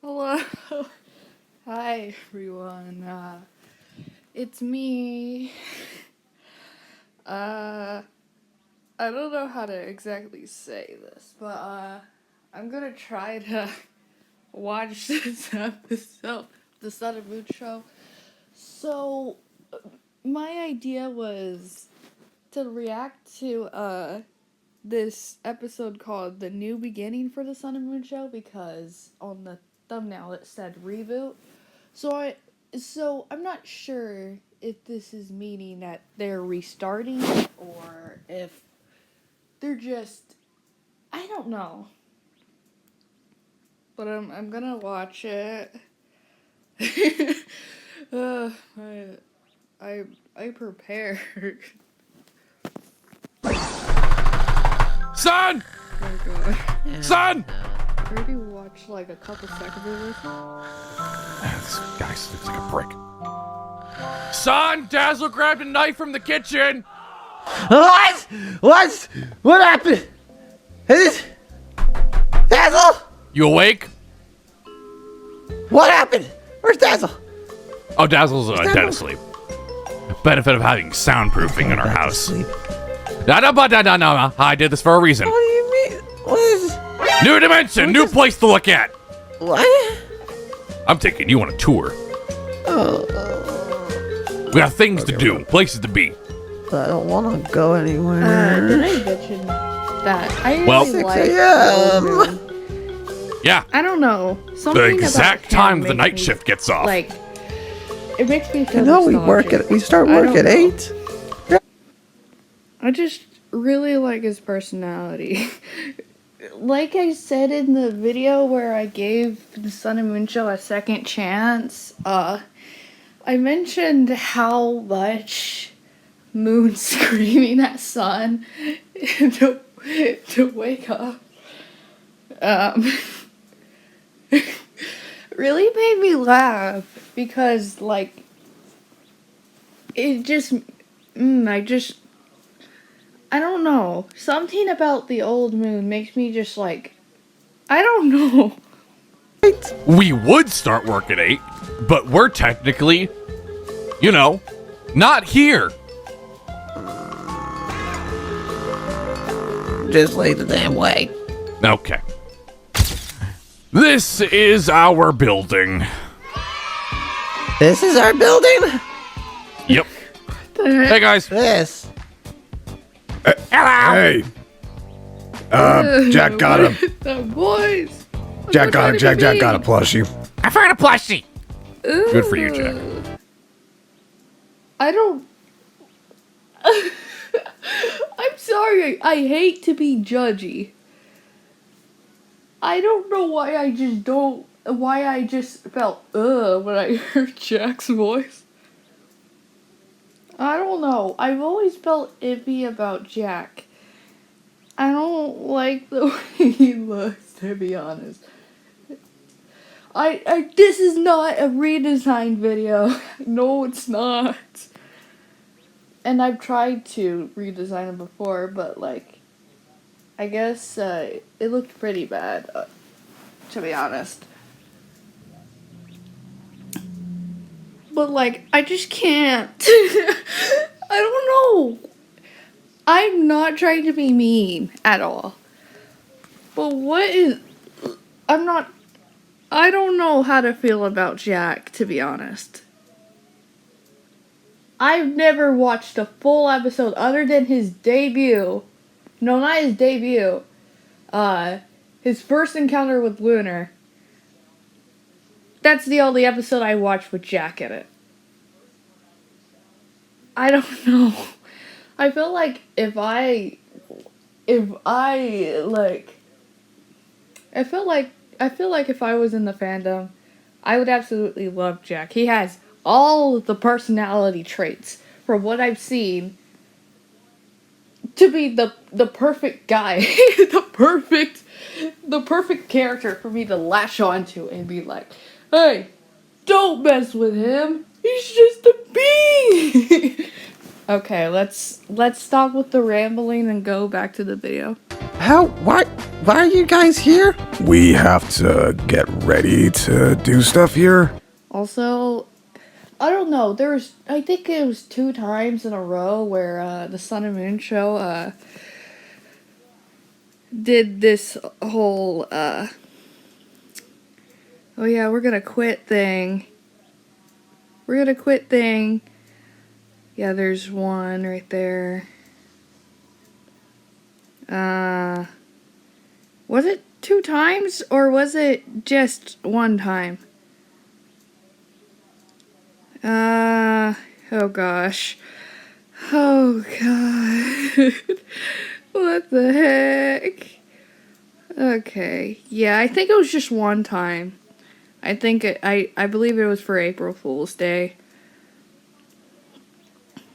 Hello. Hi, everyone. It's me. I don't know how to exactly say this, but, I'm gonna try to watch this episode, the Sun and Moon show. So, my idea was to react to, this episode called The New Beginning for the Sun and Moon show because on the thumbnail it said reboot. So I'm not sure if this is meaning that they're restarting or if they're just, I don't know. But I'm gonna watch it. uh, I prepared. Son! Oh god. Son! I already watched like a couple seconds of this. This guy looks like a prick. Son! Dazzle grabbed a knife from the kitchen! What? What happened? Is it Dazzle? You awake? What happened? Where's Dazzle? Oh, Dazzle's dead asleep. Benefit of having soundproofing in our house. Asleep. No. I did this for a reason. What do you mean? What is? New dimension, new place to look at. What? I'm taking you on a tour. We got things to do, places to be. I don't want to go anywhere. Did I mention that? I really Well, 6 like a.m. Yeah, I don't know. Something the exact about him time the makes night me, shift gets off. Like, it makes me feel No, nostalgic. we start I work don't at know. 8. I just really like his personality. Like I said in the video where I gave the Sun and Moon show a second chance, I mentioned how much Moon screaming at Sun to wake up really made me laugh because, like, it just, I don't know. Something about the old Moon makes me just like, I don't know. We would start work at 8, but we're technically, not here. Just lead the damn way. Okay. This is our building. This is our building? Yep. Hey guys. This. Hello. Hey. Jack got him. The boys. Jack got a plushie. I found a plushie. Good for you, Jack. I don't. I'm sorry. I hate to be judgy. I don't know why I just felt when I heard Jack's voice. I don't know. I've always felt iffy about Jack. I don't like the way he looks, to be honest. This is not a redesign video. No, it's not. And I've tried to redesign him before, but, like, I guess, it looked pretty bad, to be honest. But, like, I just can't. I don't know. I'm not trying to be mean at all. But I don't know how to feel about Jack, to be honest. I've never watched a full episode other than his debut. No, not his debut. His first encounter with Lunar. That's the only episode I watched with Jack in it. I don't know. I feel like I feel like if I was in the fandom, I would absolutely love Jack. He has all the personality traits from what I've seen to be the perfect guy, the perfect character for me to latch onto and be like, hey, don't mess with him. He's just a bee. Okay, let's stop with the rambling and go back to the video. Why are you guys here? We have to get ready to do stuff here. Also, I don't know. I think it was 2 times in a row where the Sun and Moon show did this whole oh yeah, we're gonna quit thing. Yeah, there's one right there. Was it 2 times or was it just 1 time? Oh gosh. Oh god. What the heck? Okay. Yeah, I think it was just 1 time. I believe it was for April Fool's Day.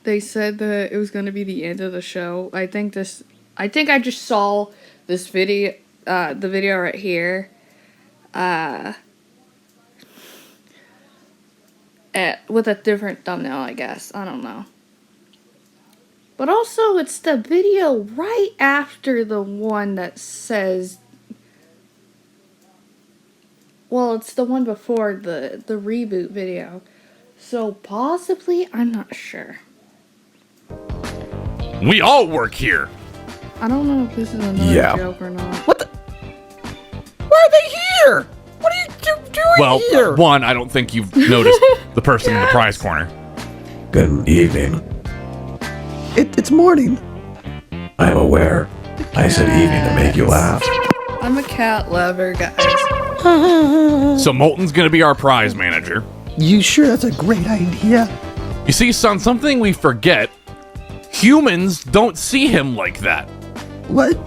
They said that it was going to be the end of the show. I think I just saw this video, the video right here, with a different thumbnail, I guess. I don't know. But also, it's the video right after the one that says, well, it's the one before the reboot video. So possibly, I'm not sure. We all work here. I don't know if this is another Yeah. joke or not. What the? Why are they here? What are you doing Well, here? one, I don't think you've noticed the person in the prize corner. Good evening. It's morning. I'm aware. I said evening to make you laugh. I'm a cat lover, guys. So Molten's gonna be our prize manager. You sure that's a great idea? You see, son, something we forget. Humans don't see him like that. What?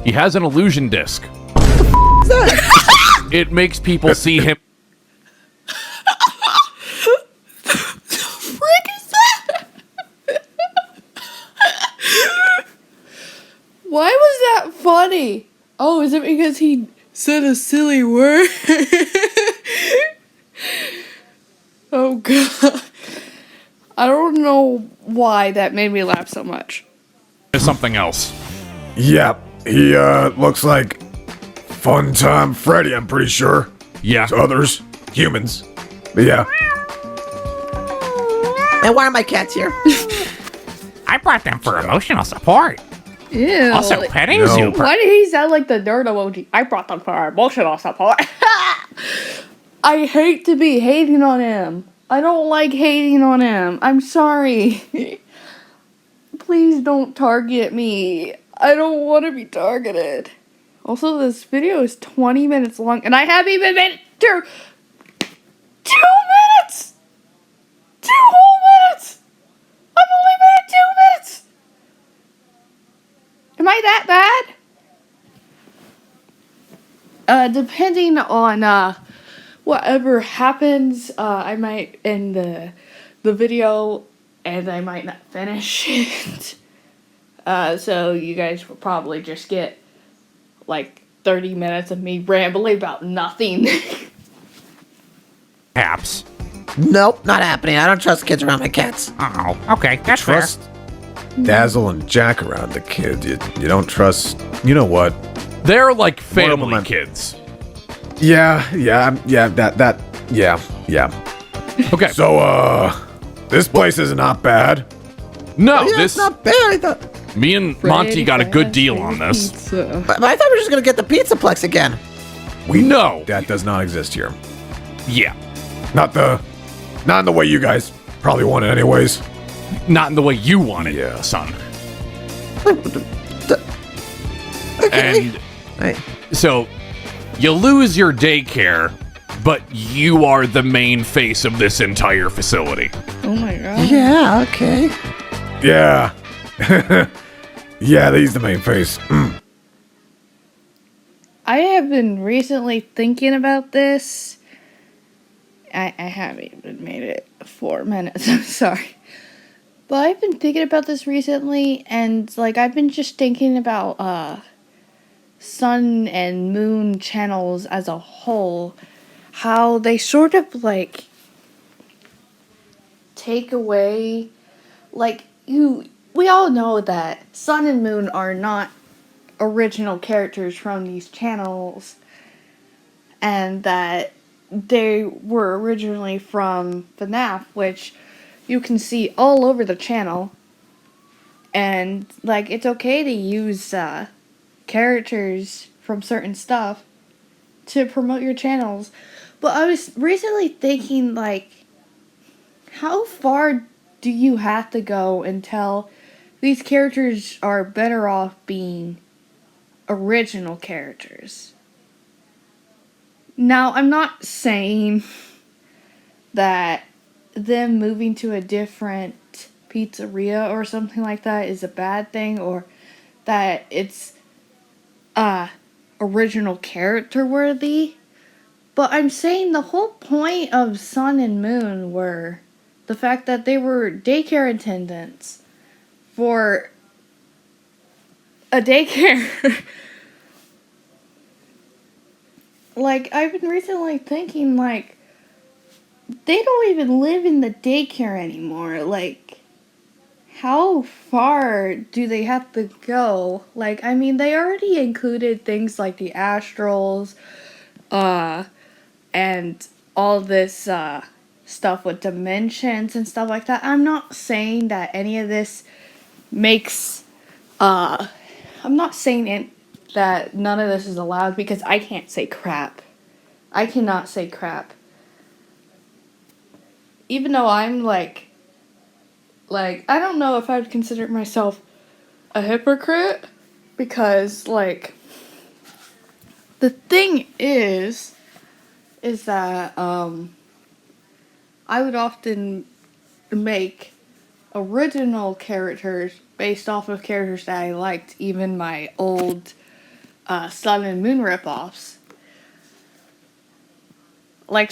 He has an illusion disc. Is that? It makes people see him. Frick is that? Why was that funny? Oh, is it because he said a silly word? Oh god. I don't know why that made me laugh so much. As something else. Yep, he looks like Fun Time Freddy, I'm pretty sure. Yeah. To others, humans. But yeah. And why are my cats here? I brought them for emotional support. Ew. Also, petting No. zoo. Why did he sound like the dirt emoji? I brought them for emotional support. I hate to be hating on him. I don't like hating on him. I'm sorry. Please don't target me. I don't want to be targeted. Also, this video is 20 minutes long, and I haven't even made it through 2 minutes! 2 whole minutes! I've only made it 2 minutes! Am I that bad? Depending on, whatever happens, I might end the video and I might not finish it. So you guys will probably just get like 30 minutes of me rambling about nothing. Perhaps. Nope, not happening. I don't trust kids around my cats. Oh, okay, that's Trust Dazzle and Jack around the kid. You don't trust. You know what? They're like One of family them- kids. Yeah. Yeah. Okay. So, this place is not bad. No, Yeah, this it's not bad. I thought, me and Monty got a good deal on this. Pizza. but I thought we were just gonna get the Pizzaplex again. No. That does not exist here. Yeah. Not in the way you guys probably want it, anyways. Not in the way you want it, Yeah. son. Okay. And Hey, so you lose your daycare, but you are the main face of this entire facility. Oh my god. yeah, okay. Yeah. Yeah, he's the main face. I have been recently thinking about this. I haven't even made it 4 minutes. I'm sorry. But I've been thinking about this recently, and like I've been just thinking about sun and moon channels as a whole, how they sort of like take away, like we all know that sun and moon are not original characters from these channels, and that they were originally from FNAF, which you can see all over the channel. And, like, it's okay to use characters from certain stuff to promote your channels. But I was recently thinking, like, how far do you have to go until these characters are better off being original characters? Now, I'm not saying that them moving to a different pizzeria or something like that is a bad thing, or that it's original character worthy, but I'm saying the whole point of Sun and Moon were the fact that they were daycare attendants for a daycare. Like, I've been recently thinking, like, they don't even live in the daycare anymore. Like, how far do they have to go? Like, I mean, they already included things like the astrals, and all this, stuff with dimensions and stuff like that. I'm not saying that any of this makes, I'm not saying that none of this is allowed, because I can't say crap. I cannot say crap. Even though I'm like, I don't know if I would consider myself a hypocrite, because, like, the thing is that, I would often make original characters based off of characters that I liked, even my old, Sun and Moon ripoffs. Like,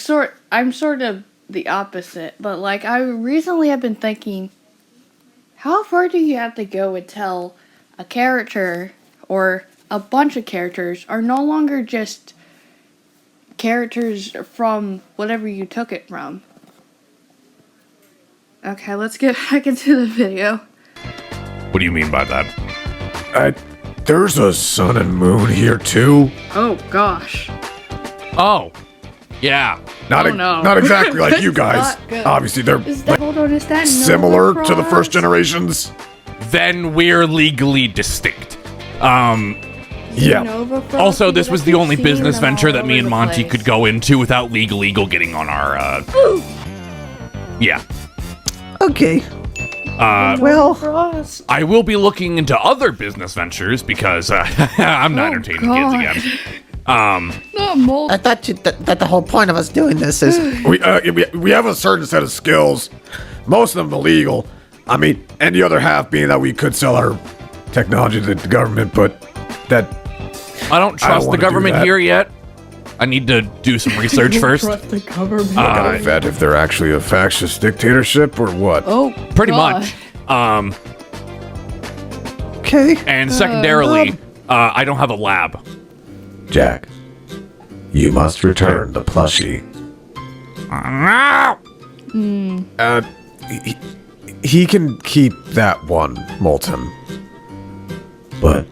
I'm sort of the opposite, but, like, I recently have been thinking, how far do you have to go until a character, or a bunch of characters, are no longer just characters from whatever you took it from? Okay, let's get back into the video. What do you mean by that? There's a Sun and Moon here too. Oh, gosh. Oh, yeah. Not exactly like you guys. Not good. Obviously, they're Hold on, is that similar Nova to the first Frost? generations. Then we're legally distinct. Yeah. Nova Frost? Also, this Because I was the keep only seeing business them venture all that me over and the Monty place. could go into without legal getting on our, yeah. Okay. Nova well- Frost. I will be looking into other business ventures because I'm not entertaining kids again. Not mold. I thought that the whole point of us doing this is We have a certain set of skills, most of them illegal. I mean, and the other half being that we could sell our technology to the government, but that I don't trust the wanna do government that. here yet. I need to do some research first. Trust the government. gotta vet if they're actually a fascist dictatorship or what. Oh, Pretty God. much. okay. And secondarily, I don't have a lab. Jack, you must return the plushie. He can keep that one, Molten. But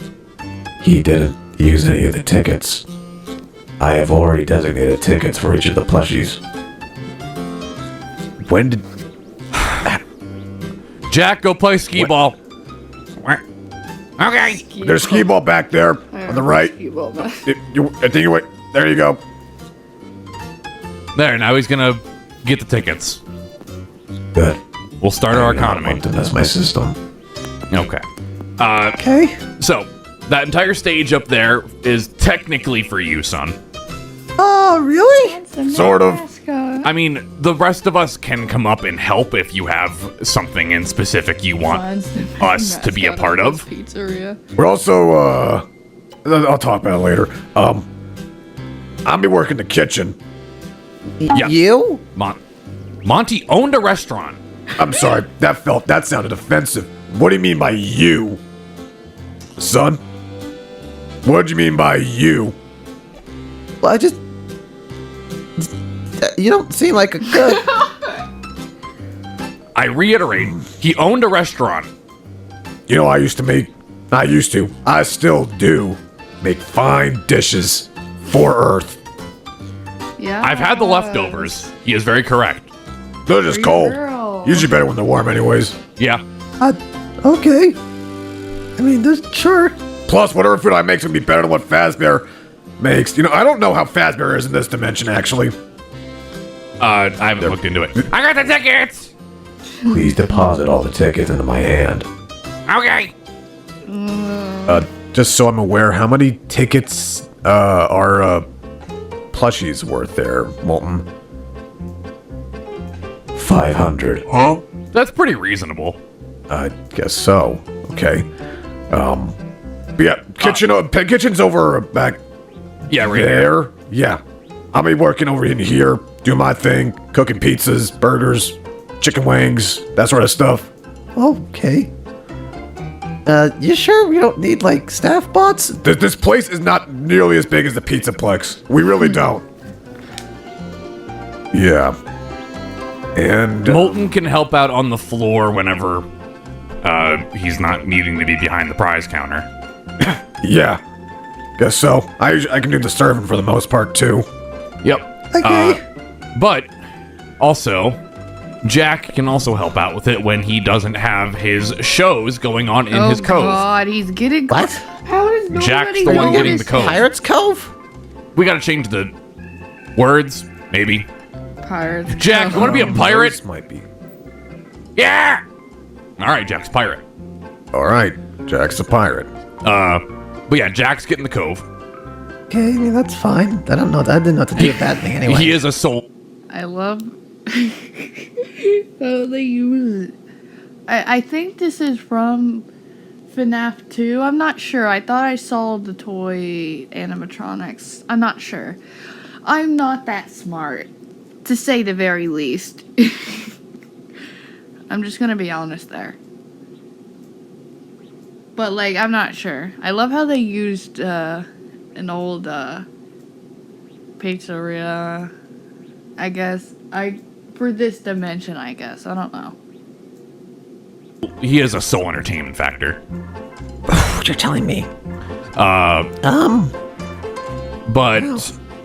he didn't use any of the tickets. I have already designated tickets for each of the plushies. When did... Jack, go play skee ball. Okay. There's skee ball back there on the right. I think you wait. There you go. There, now he's gonna get the tickets. Good. We'll start our economy. That's my system. Okay. Okay. So, that entire stage up there is technically for you, son. Oh, really? Sort of. I mean, the rest of us can come up and help if you have something in specific you want us to be a part of. Pizzeria. We're also, I'll talk about it later. I'll be working the kitchen. Yeah. You? Monty owned a restaurant. I'm sorry, that sounded offensive. What do you mean by you? Son? What do you mean by you? Well, I just... You don't seem like a good... I reiterate, he owned a restaurant. You know, I used to make I used to. I still do. Make fine dishes for Earth. Yeah. I've had the leftovers. He is very correct. They're just Free cold. girl. Usually better when they're warm anyways. Yeah. Okay. I mean, sure. Plus, whatever food I make is going to be better than what Fazbear makes. You know, I don't know how Fazbear is in this dimension, actually. I haven't looked into it. I got the tickets. Please deposit all the tickets into my hand. Okay. Just so I'm aware, how many tickets are plushies worth there, Molten? 500. Huh? That's pretty reasonable. I guess so. Okay. But yeah, kitchen's over back Yeah, right there. there. Yeah. I'll be working over in here, doing my thing, cooking pizzas, burgers, chicken wings, that sort of stuff. Okay. You sure we don't need, like, staff bots? This place is not nearly as big as the Pizzaplex. We really don't. Yeah. And Molten can help out on the floor whenever he's not needing to be behind the prize counter. yeah, guess so. I can do the serving for the most part too. Yep. Okay. But also, Jack can also help out with it when he doesn't have his shows going on in his cove. Oh God, he's getting. What? How is nobody Jack's the one getting the noticing? cove. Pirates Cove? We gotta change the words, maybe. Pirates. Jack, you wanna be a pirate? This might be. Yeah! Alright, Jack's pirate. All right, Jack's a pirate. But yeah, Jack's getting the cove. Okay, I mean, that's fine. I don't know. I didn't know what to do with that thing anyway. He is a soul. I love how they use it. I think this is from FNAF 2. I'm not sure. I thought I saw the toy animatronics. I'm not sure. I'm not that smart, to say the very least. I'm just gonna be honest there. But, like, I'm not sure. I love how they used an old pizzeria, I guess. For this dimension, I guess. I don't know. He is a soul entertainment factor. What you're telling me? But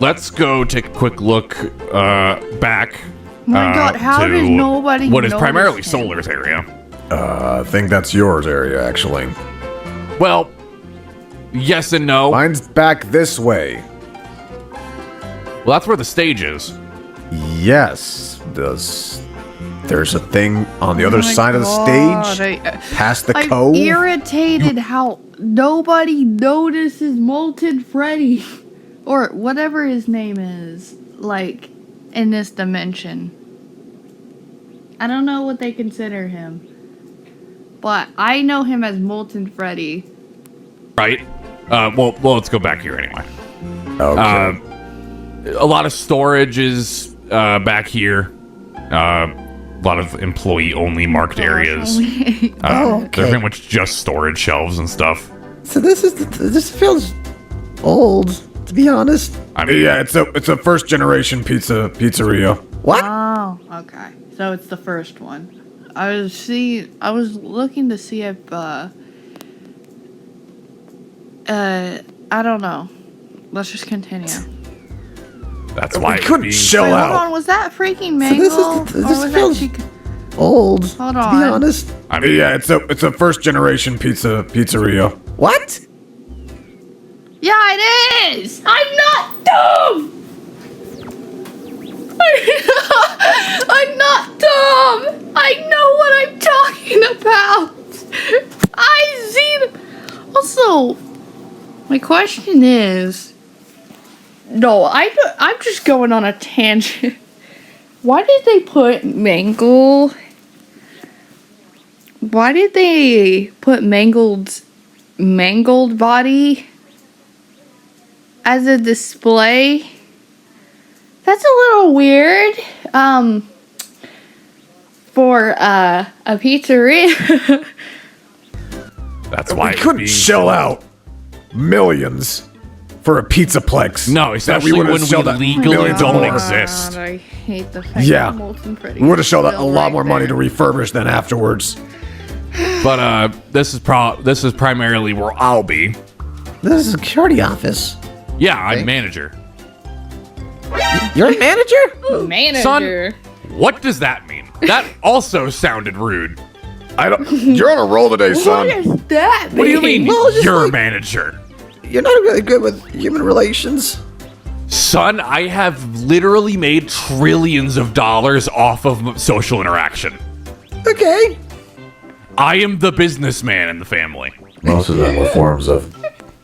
let's go take a quick look back. Oh my God, how to does nobody what is notice primarily him? Solar's area. I think that's yours area, actually. Well, yes and no. Mine's back this way. Well, that's where the stage is. Yes. There's a thing on the Oh other my side of the God, stage, I- past the I'm cove. irritated how nobody notices Molten Freddy. Or whatever his name is. Like, in this dimension. I don't know what they consider him. But I know him as Molten Freddy. Right? Well, let's go back here anyway. Okay. A lot of storage is back here. A lot of employee-only marked areas. Okay. They're pretty much just storage shelves and stuff. So this feels old, to be honest. I mean, Yeah, it's a first generation pizzeria. What? Oh, okay. So it's the first one. I was looking to see if I don't know. Let's just continue. that's why it couldn't would be- show Wait, out. hold on, was that freaking So Mangle? this Or was that feels Chica? old, Hold to be on. honest. I mean, Yeah, it's a first generation pizzeria. What? Yeah, it is! I'm not dumb! I'm not dumb! I know what I'm talking about! I see the... Also, my question is... No, I'm just going on a tangent. Why did they put Mangle... Why did they put Mangled's mangled body as a display? That's a little weird. For a pizzeria. that's why We it would couldn't be- shell out millions for a pizzaplex. No, especially would've when we shelled out legally millions don't more. exist. God, I hate the fact Yeah. that Molten Freddy We would have is shelled out a still lot right more money there. to refurbish than afterwards. But this is primarily where I'll be. This is a security office. Yeah, I'm manager. You're a manager? Manager. What does that mean? That also sounded rude. I don't. You're on a roll today, son. What does that mean? What do you mean Well, just you're like- a manager? You're not really good with human relations. Son, I have literally made trillions of dollars off of social interaction. Okay. I am the businessman in the family. Most of them were forms of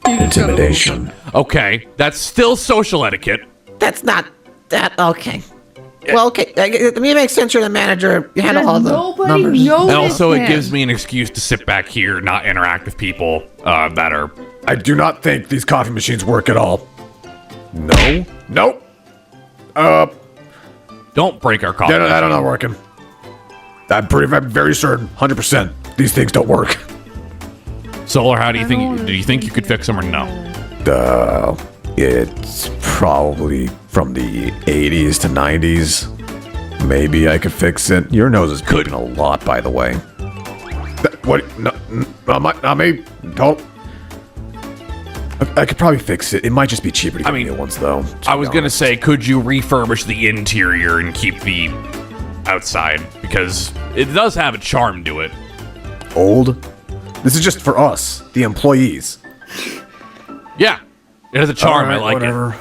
intimidation. Okay, that's still social etiquette. That's not that. Okay. Well, okay. It makes sense. You're the manager. You handle all the Nobody numbers. knows. And also, it him. gives me an excuse to sit back here, not interact with people that are. I do not think these coffee machines work at all. No, Nope. don't break our coffee. They're not working. I'm very certain, 100%. These things don't work. Solar, how do you I think? don't Do you think you could fix them or no? It's probably from the 80s to 90s. Maybe I could fix it. Your nose is bleeding a lot, by the way. What? No, not me. Don't. I could probably fix it. It might just be cheaper to get new ones, though. I was gonna say, could you refurbish the interior and keep the outside, because it does have a charm to it. Old? This is just for us, the employees. Yeah, it has a charm. Alright, I like whatever.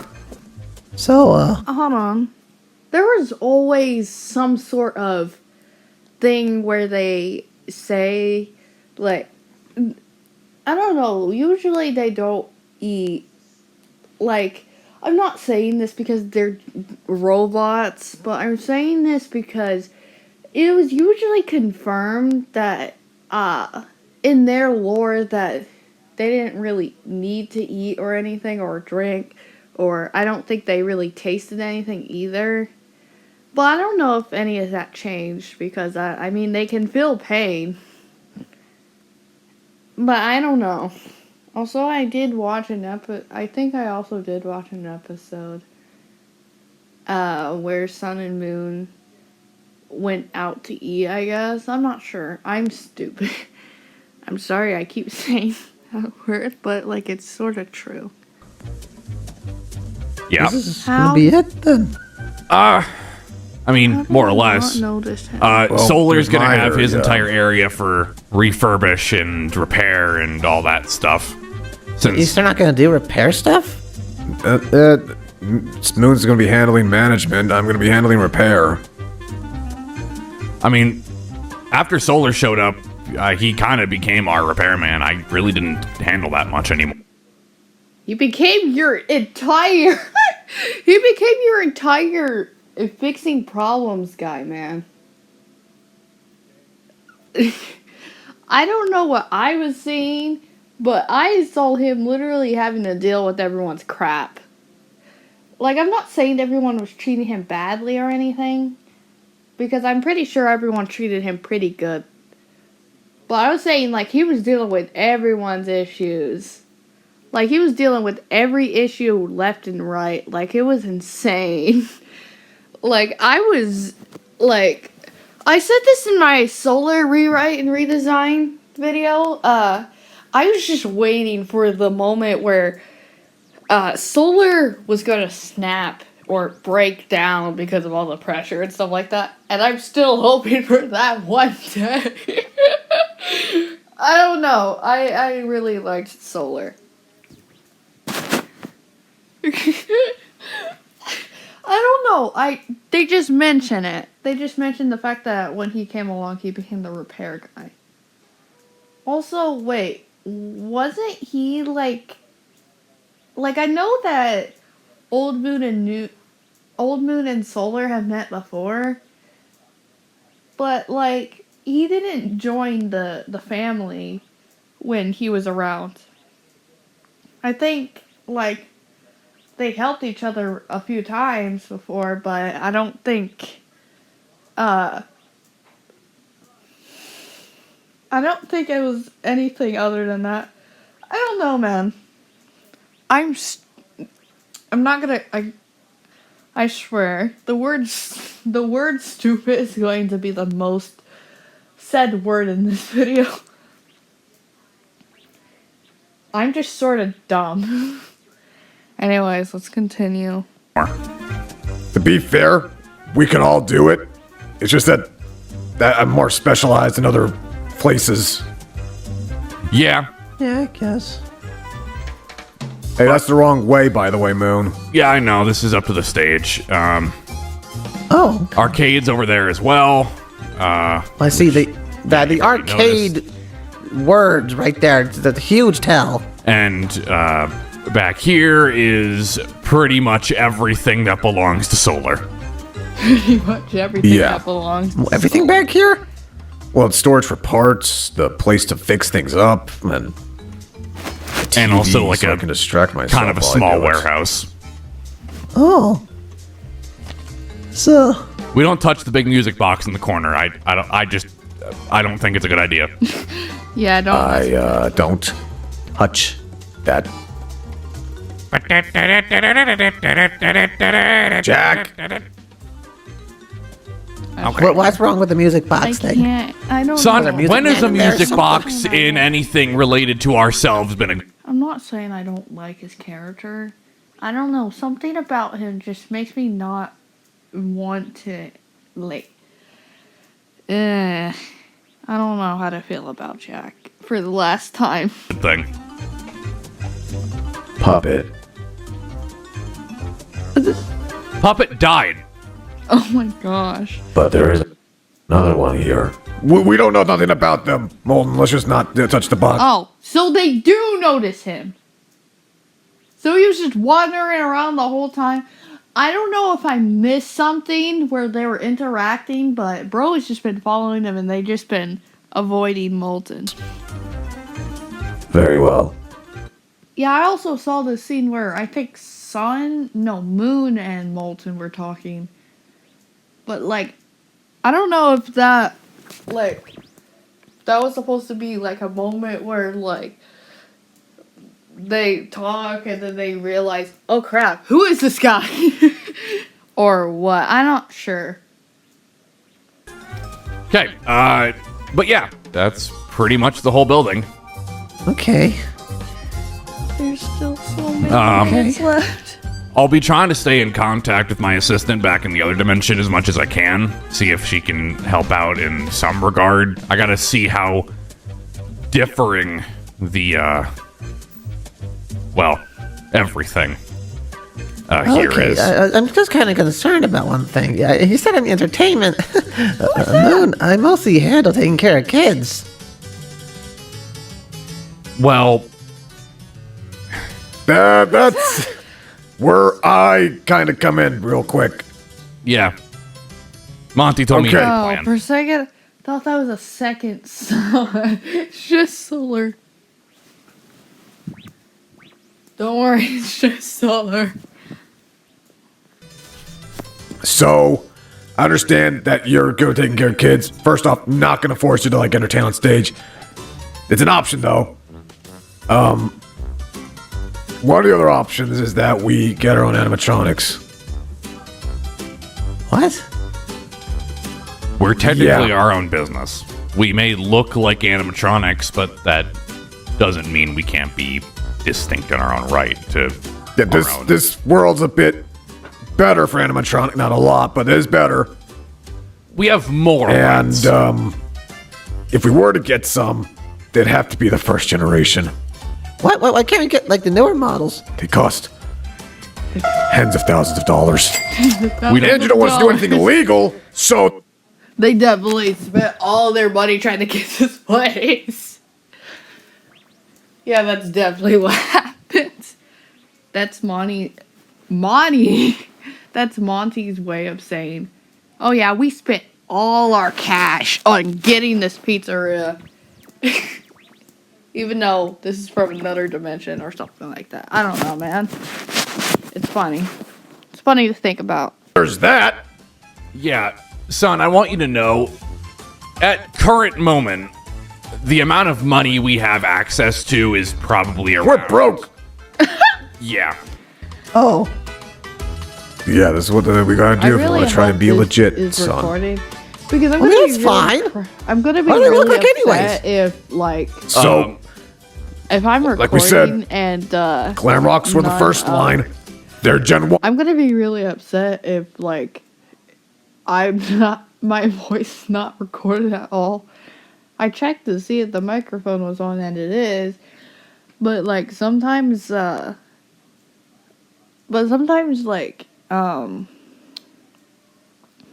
So, Hold on. There was always some sort of thing where they say, like, I don't know, usually they don't eat, like, I'm not saying this because they're robots, but I'm saying this because it was usually confirmed that, in their lore that they didn't really need to eat or anything or drink, or I don't think they really tasted anything either. But I don't know if any of that changed because, I mean, they can feel pain. But I don't know. Also, I did watch I think I also did watch an episode where Sun and Moon went out to eat, I guess. I'm not sure. I'm stupid. I'm sorry I keep saying that word, but, like, it's sort of true. Yeah. this is How- gonna be it then. I mean, more or less. Solar's here's gonna my have his area. entire area for refurbish and repair and all that stuff. Since They're not gonna do repair stuff. Moon's gonna be handling management. I'm gonna be handling repair. I mean, after Solar showed up, he kind of became our repairman. I really didn't handle that much anymore. You became your entire... he became your entire fixing problems guy, man. I don't know what I was seeing, but I saw him literally having to deal with everyone's crap. Like, I'm not saying everyone was treating him badly or anything, because I'm pretty sure everyone treated him pretty good. But I was saying, like, he was dealing with everyone's issues. Like, he was dealing with every issue left and right. Like, it was insane. Like, I said this in my Solar rewrite and redesign video. I was just waiting for the moment where Solar was gonna snap or break down because of all the pressure and stuff like that. And I'm still hoping for that one day. I don't know. I really liked Solar. I don't know. They just mention it. They just mentioned the fact that when he came along, he became the repair guy. Also, wait, wasn't he like I know that Old Moon and Solar have met before, but like he didn't join the family when he was around. I think like they helped each other a few times before, but I don't think it was anything other than that. I don't know, man. I'm not gonna. I swear the word stupid is going to be the most said word in this video. I'm just sort of dumb. Anyways, let's continue. To be fair, we can all do it. It's just that I'm more specialized in other places. Yeah. Yeah, I guess. Hey, that's the wrong way, by the way, Moon. Yeah, I know. This is up to the stage. Oh, Arcades over there as well. I see the arcade words right there. It's a huge tell. And back here is pretty much everything that belongs to Solar. Pretty much everything Yeah. that belongs. Everything back here? Well, it's storage for parts, the place to fix things up, and And also TV, like so I a can distract myself kind of a while I small do it. warehouse. Oh. So, We don't touch the big music box in the corner. I don't think it's a good idea. Yeah, don't. I don't touch that. Jack. Okay. what's wrong with the music box I thing? can't. I don't Son, know. music when has a man in there or music something? box in anything related to ourselves been a... I'm not saying I don't like his character. I don't know. Something about him just makes me not want to, like... I don't know how to feel about Jack for the last time. thing? Puppet. Puppet died. Oh my gosh. But there is another one here. We don't know nothing about them, Molten. Let's just not touch the box. Oh, so they do notice him. So he was just wandering around the whole time. I don't know if I missed something where they were interacting, but bro has just been following them and they just been avoiding Molten. Very well. Yeah, I also saw the scene where I think Moon and Molten were talking. But like, I don't know if that, like, that was supposed to be like a moment where like, they talk and then they realize, oh crap, who is this guy? Or what? I'm not sure. Okay, but yeah, that's pretty much the whole building. Okay. There's still so many minutes Okay. left. I'll be trying to stay in contact with my assistant back in the other dimension as much as I can. See if she can help out in some regard. I gotta see how differing the, well, everything here Okay, is. I'm just kind of concerned about one thing. You said in entertainment, Moon, I mostly handle taking care of kids. Well, That's where I kind of come in real quick. yeah. Monty told me he Okay. had a Oh, plan. for a second, thought that was a second sun. It's just Solar. Don't worry, it's just Solar. So, I understand that you're good at taking care of kids. First off, not gonna force you to like entertain on stage. It's an option though. One of the other options is that we get our own animatronics. What? We're technically Yeah. our own business. We may look like animatronics, but that doesn't mean we can't be distinct in our own right to Yeah, our own. this world's a bit better for animatronic. Not a lot, but it is better. We have more And rights. if we were to get some, they'd have to be the first generation. What? Why can't we get like the newer models? They cost tens of thousands of dollars. We And you don't want us to do anything illegal, so They definitely spent all their money trying to get this place. Yeah, that's definitely what happens. That's Monty. That's Monty's way of saying, oh yeah, we spent all our cash on getting this pizzeria. Even though this is from another dimension or something like that. I don't know, man. It's funny. It's funny to think about. there's that. Yeah, son, I want you to know, at current moment, the amount of money we have access to is probably around... We're broke. Yeah. Oh, Yeah, this is what we gotta I do if we really want to try and hope be this legit, is son. recorded, Because I'm I mean, gonna that's be fine. I'm gonna be What do they really look like upset if like So, if I'm recording like we said, and Glamrocks were the none first of- line. They're Gen 1. I'm gonna be really upset if like I'm not my voice not recorded at all. I checked to see if the microphone was on and it is, but like sometimes like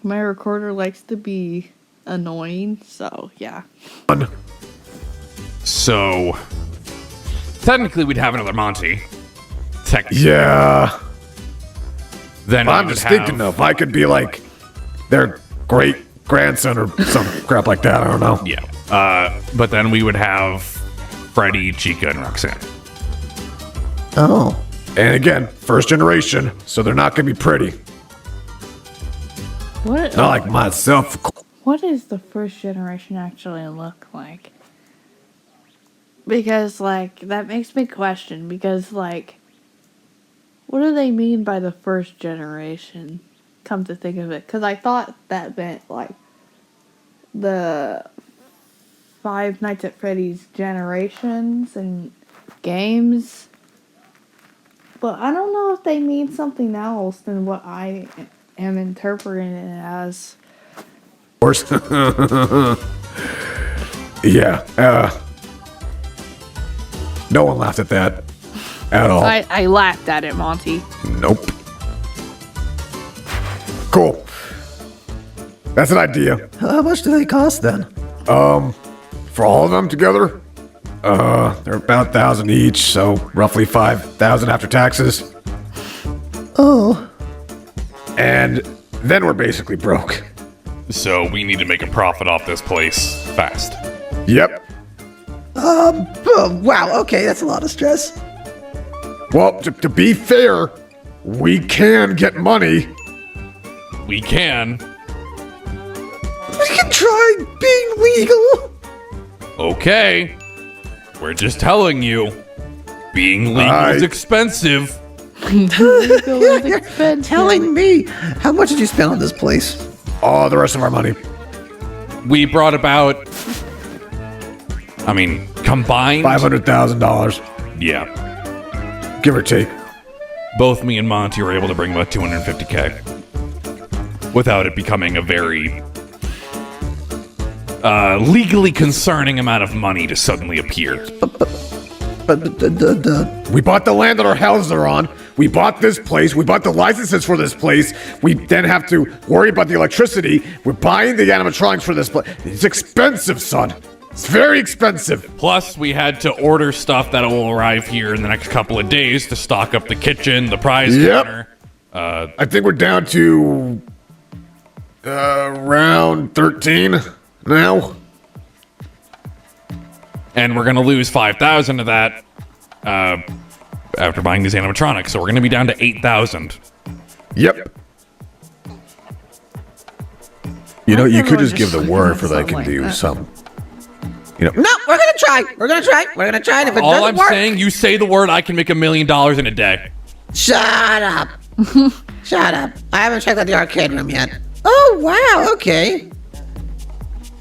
my recorder likes to be annoying, so yeah. So technically, we'd have another Monty. Technically, Yeah. then I'm we would just thinking have- of I could be like their great grandson or some crap like that. I don't know. Yeah. But then we would have Freddy, Chica, and Roxanne. Oh. And again, first generation, so they're not gonna be pretty. What Not like myself. what does the first generation actually look like? Because like that makes me question because like what do they mean by the first generation? Come to think of it, because I thought that meant like the Five Nights at Freddy's generations and games. But I don't know if they mean something else than what I am interpreting it as. Course. Yeah. No one laughed at that at all. I laughed at it, Monty. Nope. Cool. That's an idea. How much do they cost then? For all of them together, they're about 1,000 each, so roughly 5,000 after taxes. Oh. And then we're basically broke. So we need to make a profit off this place fast. Yep. Oh, wow. Okay, that's a lot of stress. Well, to be fair, we can get money. We can. We can try being legal. Okay. We're just telling you. Being legal is expensive. You're telling me. How much did you spend on this place? All the rest of our money. We brought about, I mean, combined. $500,000, Yeah. give or take. Both me and Monty were able to bring about 250K. Without it becoming a very legally concerning amount of money to suddenly appear. But We bought the land that our houses are on. We bought this place. We bought the licenses for this place. We then have to worry about the electricity. We're buying the animatronics for this place. It's expensive, son. It's very expensive. Plus, we had to order stuff that will arrive here in the next couple of days to stock up the kitchen, the prize Yep. counter. I think we're down to around 13 now. And we're going to lose 5,000 of that after buying these animatronics. So we're going to be down to 8,000. Yep. You know, you Everyone could just give the just word like for they something can like do that. some. You know, no, we're gonna try. We're gonna try. We're gonna try. And if it All doesn't I'm work, saying, you say the word, I can make $1 million in a day. shut up. Shut up. I haven't checked out the arcade room yet. Oh wow. Okay.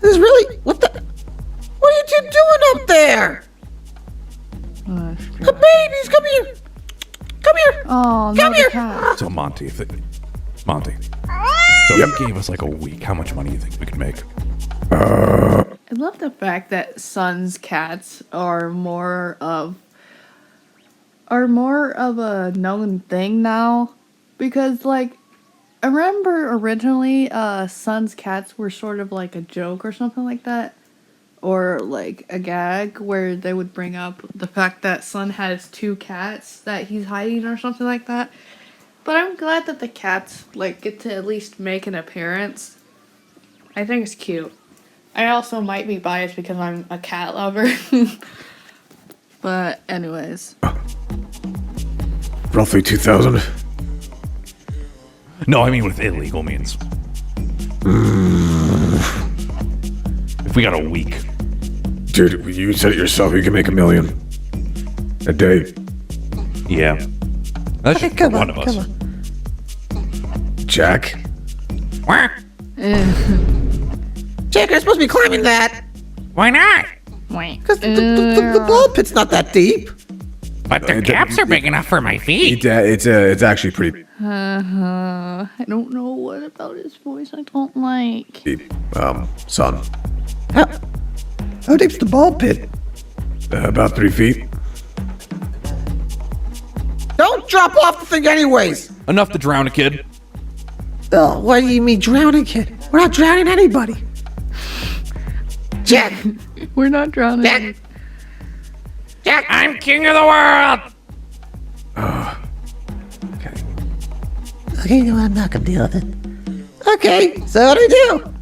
This is really what the? What are you two doing up there? The babies, come here. Come here. Oh, Come no, here. the cat. So Monty, Monty. So if you gave us like a week, how much money do you think we could make? I love the fact that Sun's cats are more of a known thing now, because like I remember originally Sun's cats were sort of like a joke or something like that, or like a gag where they would bring up the fact that Sun has 2 cats that he's hiding or something like that. But I'm glad that the cats like get to at least make an appearance. I think it's cute. I also might be biased because I'm a cat lover. But anyways. roughly 2,000. No, I mean with illegal means. If we got a week. Dude, you said it yourself. You can make $1 million a day. Yeah. That's Okay, just come one on, of us. come on. Jack. Jack, you're supposed to be climbing that. Why not? Wait. Because the ball pit's not that deep. But the gaps are big enough for my feet. It's actually pretty I don't know what about his voice I don't like. deep, son. How deep's the ball pit? About 3 feet. Don't drop off the thing anyways. Enough to drown a kid. Oh, what do you mean drowning, kid? We're not drowning anybody. Jack! We're not drowning. Jack! Jack! I'm king of the world. Okay, you know what? I'm not gonna deal with it. Okay, so what do we do?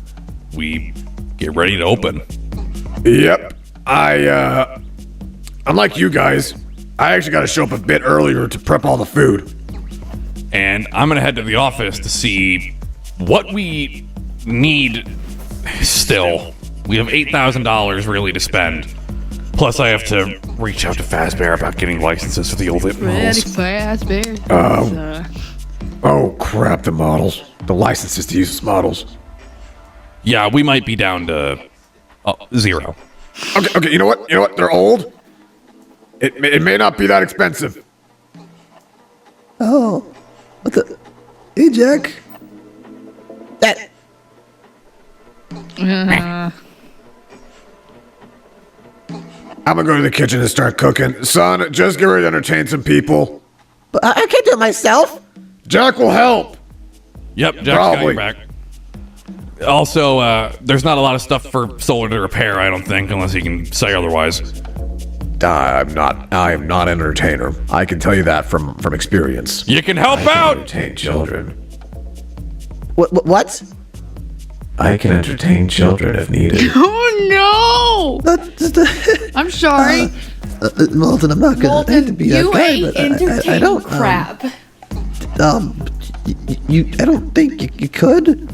We get ready to open. Yep. Unlike you guys, I actually got to show up a bit earlier to prep all the food. And I'm gonna head to the office to see what we need still. We have $8,000 really to spend. Plus, I have to reach out to Fazbear about getting licenses for the old Pretty models. fast, bear. Oh crap, the models. The licenses to use as models. Yeah, we might be down to 0. Okay, you know what? They're old. It may not be that expensive. Oh, what the? Hey, Jack. That. I'm gonna go to the kitchen and start cooking. Son, just get ready to entertain some people. But I can't do it myself. Jack will help. Yep, Jack's Probably. got your back. Also, there's not a lot of stuff for Solar to repair, I don't think, unless he can say otherwise. I am not an entertainer. I can tell you that from experience. You can help I can out! entertain children. What? I can entertain children if needed. Oh no! I'm sorry. Molten, I'm not gonna hate to Molten, be that you guy, ain't but I entertaining don't. crap. I don't think you could.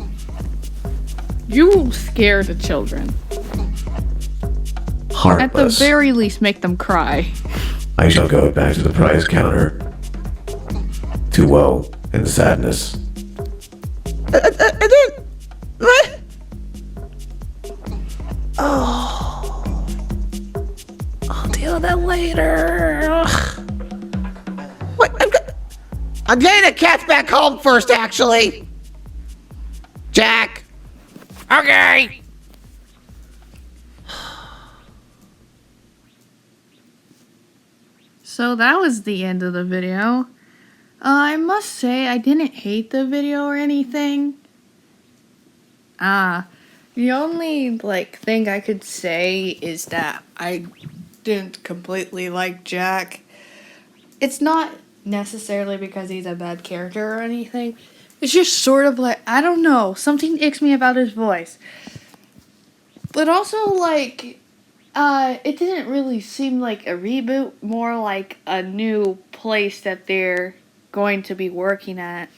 You scare the children. At the Heartless. very least, make them cry. I shall go back to the prize counter. To woe and sadness. I didn't. What? I'll deal with that later. What? I'm getting the cats back home first, actually. Jack. Okay. So that was the end of the video. I must say, I didn't hate the video or anything. The only, thing I could say is that I didn't completely like Jack. It's not necessarily because he's a bad character or anything. It's just sort of I don't know, something icks me about his voice. But also, it didn't really seem like a reboot, more like a new place that they're going to be working at.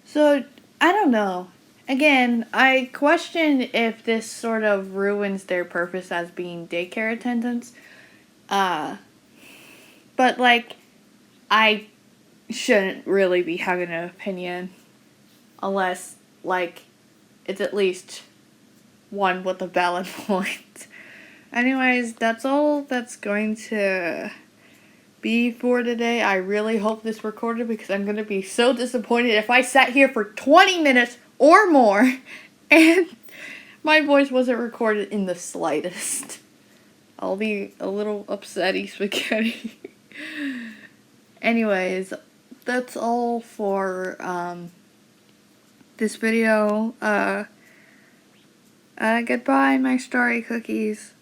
So, I don't know. Again, I question if this sort of ruins their purpose as being daycare attendants. But, I shouldn't really be having an opinion unless, it's at least one with a valid point. Anyways, that's all that's going to be for today. I really hope this recorded because I'm going to be so disappointed if I sat here for 20 minutes or more and my voice wasn't recorded in the slightest. I'll be a little upsetty spaghetti. Anyways, that's all for this video. Goodbye, my starry cookies.